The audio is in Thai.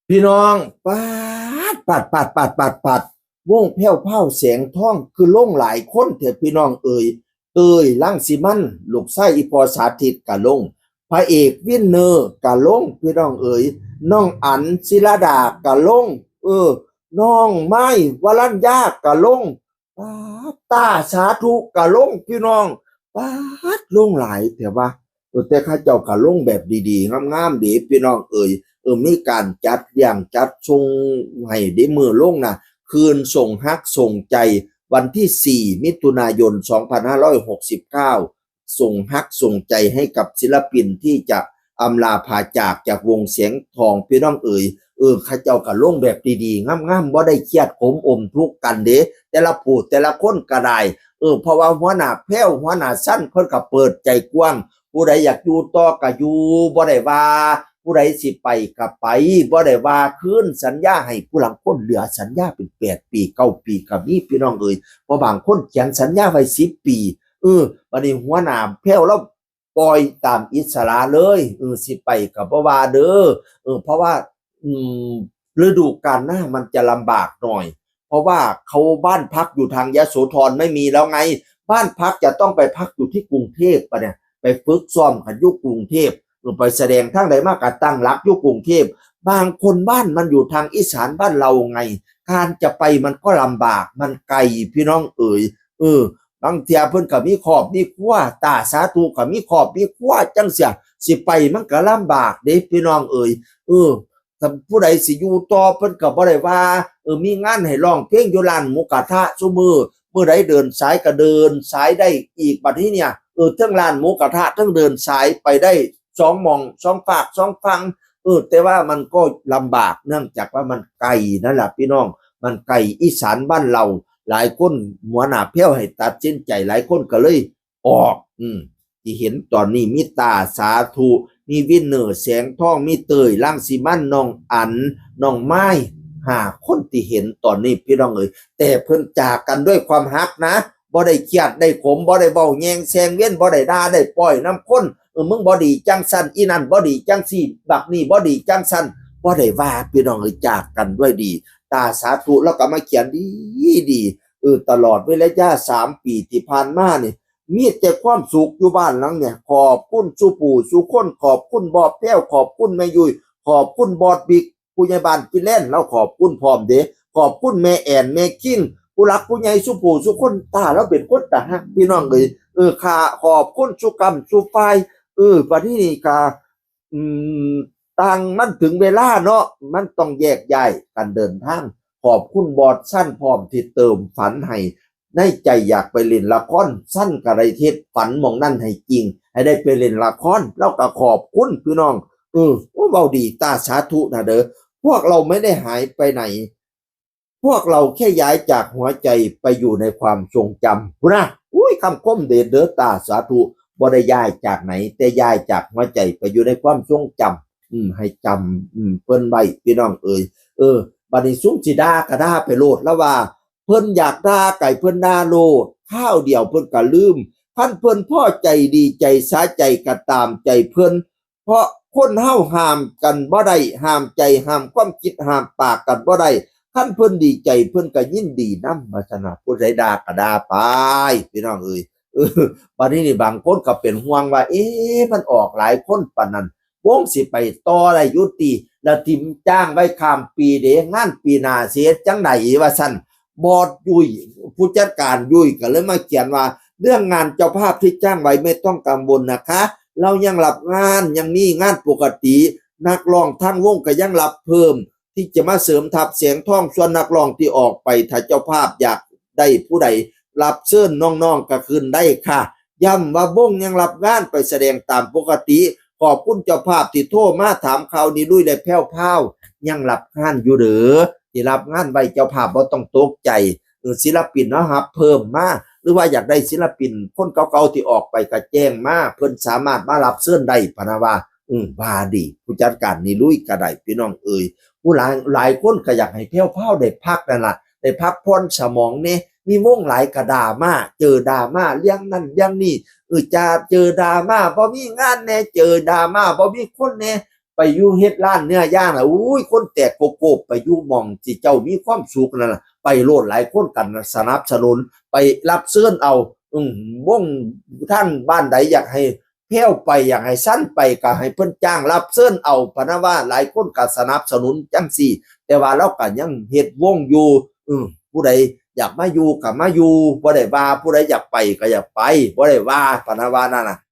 พี่น้องปัดวงแผ่วเผาแสงทองคือลงหลายคนเถิดพี่น้องเอ่ยลังสิมันลูกไส้อีพอสาธิตกะลงพระเอกวินเนอร์กะลงพี่น้องเอ่ยน้องอั๋นศิลดากะลงน้องไม้วรัญญากะลงป๊าดตาสาธุกะลงพี่น้องป๊าดลงหลายแต่ว่าแต่ข้าเจ้ากะลงแบบดีๆงามๆดีพี่น้องเอ่ย มีการจัดอย่างจัดทรงให้ได้มือลงนะคืนส่งฮักส่งใจวันที่4มิถุนายน2569ส่งฮักส่งใจให้กับศิลปินที่จะอำลาพาจากวงเสียงทองพี่น้องเอ๋ยข้าเจ้าก็ลงแบบดีๆงามๆบ่ได้เครียดขมอมทุกข์กันเด้แต่ละผู้แต่ละคนก็ได้เพราะว่าหัวหน้าแพ้วหัวหน้าสั้นเพิ่นก็เปิดใจกว้างผู้ใดอยากอยู่ต่อก็อยู่บ่ได้ว่าผู้ใดสิไปก็ไปบ่ได้ว่าคืนสัญญาให้ผู้หลังคนเหลือสัญญาเป็น8 ปี9 ปีก็มีพี่น้องเอ่ยเพราะบางคนเขียนสัญญาไว้10 ปีบัดนี้หัวหน้าแพ้วแล้วปล่อยตามอิสระเลยสิไปก็บ่ว่าเด้อเพราะว่าอืมฤดูกาลหน้ามันจะลำบากหน่อยเพราะว่าเขาบ้านพักอยู่ทางยโสธรไม่มีแล้วไงบ้านพักจะต้องไปพักอยู่ที่กรุงเทพปะเนี่ยไปฝึกซ้อมกันอยู่กรุงเทพไปแสดงทางใดมากก็ตั้งหลักอยู่กรุงเทพบางคนบ้านมันอยู่ทางอีสานบ้านเราไงการจะไปมันก็ลำบากมันไกลพี่น้องเอ๋ยบางเทียเพิ่นก็มีครอบมีครัวตาสาธุก็มีครอบมีครัวจังเสียสิไปมันก็ลำบากเด้พี่น้องเอ๋ยถ้าผู้ใดสิอยู่ต่อเพิ่นก็บ่ได้ว่ามีงานให้ร้องเพลงอยู่ร้านหมูกระทะซุมื้อเมื่อใดเดินสายก็เดินสายได้อีกบัดนี้เนี่ยทั้งร้านหมูกระทะทั้งเดินสายไปได้2หม่อง2ฝาก2ฝั่งแต่ว่ามันก็ลำบากเนื่องจากว่ามันไกลนั่นแหละพี่น้องมันไกลอีสานบ้านเราหลายคนหัวหน้าแพ้วให้ตัดสินใจหลายคนก็เลยออกที่เห็นตอนนี้มีตาสาธุมีวินเนอร์แสงทองมีเตยลังสิมันน้องอั๋นน้องไม้คนที่เห็นตอนนี้พี่น้องเอ๋ยแต่เพิ่นจากกันด้วยความฮักนะบ่ได้เครียดได้ขมบ่ได้เว้าแยงแซงเวียนบ่ได้ด่าได้ปล่อยน้ำข้นมึงบ่ดีจังสันอีนั่นบ่ดีจังสี่บักนี่บ่ดีจังสันบ่ได้ว่าพี่น้องเอ๋ยจากกันด้วยดีตาสาธุแล้วก็มาเขียนดีตลอดเวลาย่า3 ปีที่ผ่านมานี่มีแต่ความสุขอยู่บ้านหลังเนี่ยขอบคุณสู่ปู่สู่คนขอบคุณบอบแพ้วขอบคุณแม่ยุยขอบคุณบอดบิ๊กผู้ใหญ่บ้านกินแล่นแล้วขอบคุณพร้อมเด้ขอบคุณแม่แอนแม่คิงผู้รักผู้ใหญ่สู่ปู่สู่คนตาแล้วเป็นคนตาฮักพี่น้องเอ๋ยข้าขอบคุณสู่กรรมสู่ฝ่ายบัดนี้นี่ก็อืมต่างมันถึงเวลาเนาะมันต้องแยกย้ายกันเดินทางขอบคุณบอดสั้นพร้อมที่เติมฝันให้ในใจอยากไปเล่นละครสั้นกระไรเทศฝันมองนั่นให้จริงให้ได้ไปเล่นละครแล้วก็ขอบคุณพี่น้องว่าเบาดีตาสาธุนะเด้อพวกเราไม่ได้หายไปไหนพวกเราแค่ย้ายจากหัวใจไปอยู่ในความทรงจำนะอุ้ยคำคมเด็ดเด้อตาสาธุบ่ได้ย้ายจากไหนแต่ย้ายจากหัวใจไปอยู่ในความทรงจำให้จำเพิ่นไว้พี่น้องเอ่ยบัดนี้ซุ้มสิด่าก็ด่าไปโลดแล้วว่าเพิ่นอยากด่าไก่เพิ่นด่าโลดข้าวเดียวเพิ่นก็ลืมท่านเพิ่นพ่อใจดีใจสาใจก็ตามใจเพิ่นเพราะคนเฮาห้ามกันบ่ได้ห้ามใจห้ามความคิดห้ามปากกันบ่ได้ท่านเพิ่นดีใจเพิ่นก็ยินดีนำว่าซั่นน่ะผู้ใดด่าก็ด่าไปพี่น้องเอ่ยบัดนี้นี่บางคนก็เป็นห่วงว่ามันออกหลายคนปานนั้นวงสิไปต่อได้อยู่ติแล้วทิมจ้างไว้ข้ามปีเด้งานปีหน้าสิเฮ็ดจังไดว่าซั่นบอสยุ้ยผู้จัดการยุ้ยก็เลยมาเขียนว่าเรื่องงานเจ้าภาพที่จ้างไว้ไม่ต้องกังวลนะคะเรายังรับงานยังมีงานปกตินักร้องทั้งวงก็ยังรับเพิ่มที่จะมาเสริมทัพเสียงท่องส่วนนักร้องที่ออกไปถ้าเจ้าภาพอยากได้ผู้ใดรับเชิญน้องๆก็คืนได้ค่ะย้ำว่าวงยังรับงานไปแสดงตามปกติขอบคุณเจ้าภาพที่โทรมาถามข่าวนี้ลุยได้แผ่วๆยังรับงานอยู่เด้อที่รับงานไว้เจ้าภาพบ่ต้องตกใจศิลปินเนาะครับเพิ่มมาหรือว่าอยากได้ศิลปินคนเก่าๆที่ออกไปก็แจ้งมาเพิ่นสามารถมารับเชิญได้พะนะว่าว่าดีผู้จัดการนี่ลุยก็ได้พี่น้องเอ่ยผู้หลายคนก็อยากให้แผ่วๆได้พักนั่นล่ะได้พักผ่อนสมองแน่มีวงหลายก็ดราม่าเจอดราม่าเรื่องนั้นเรื่องนี้จะเจอดราม่าบ่มีงานแน่เจอดราม่าบ่มีคนแน่ ไปอยู่เฮ็ดร้านเนื้อย่างน่ะอุ้ยคนแตกโกโก้ไปอยู่หม่องที่เจ้ามีความสุขนั่นน่ะไปโลดหลายคนกันสนับสนุนไปรับเชิญเอาวงทางบ้านใดอยากให้แผ่วไปอยากให้สั้นไปก็ให้เพิ่นจ้างรับเชิญเอาพะนะว่าหลายคนก็สนับสนุนจังซี่แต่ว่าเราก็ยังเฮ็ดวงอยู่ผู้ใดอยากมาอยู่ก็มาอยู่บ่ได้ว่าผู้ใดอยากไปก็อยากไปบ่ได้ว่าพะนะว่านั่นน่ะ